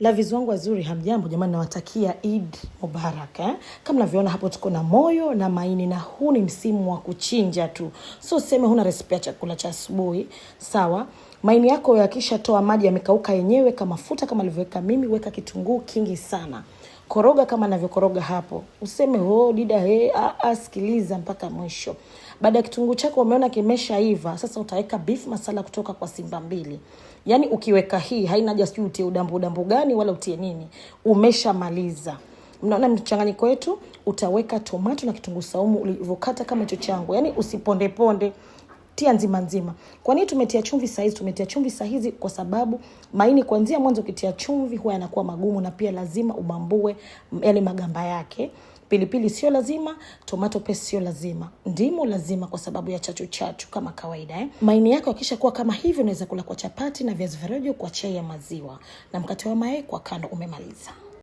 Laviz wangu wazuri, hamjambo jamani, nawatakia Eid Mubarak. Kama mnavyoona hapo tuko na moyo na maini, na huu ni msimu wa kuchinja tu. So sema huna recipe ya chakula cha asubuhi, sawa? Maini yako yakisha toa maji yamekauka yenyewe kama mafuta kama nilivyoweka mimi, weka kitunguu kingi sana. Koroga kama ninavyokoroga hapo. Useme dida sikiliza mpaka mwisho. Baada ya kitunguu chako umeona kimeshaiva, sasa utaweka beef masala kutoka kwa Simba Mbili. Yaani ukiweka hii haina haja sijui utie udambu gani wala utie nini. Umeshamaliza. Mnaona mchanganyiko wetu, utaweka tomato na kitunguu saumu ulivyokata kama hicho changu. Yaani usiponde ponde, tia nzima nzima. Kwa nini tumetia chumvi saizi? Tumetia chumvi saizi kwa sababu maini kuanzia mwanzo ukitia chumvi huwa yanakuwa magumu, na pia lazima ubambue yale magamba yake. Pilipili sio lazima, tomato paste sio lazima. Ndimu lazima kwa sababu ya chachu kama kawaida. Maini yako yakisha kuwa kama hivi, unaweza kula kwa chapati na viazi vya rojo kwa chai ya maziwa na mkate wa mayai kwa kando. Umemaliza.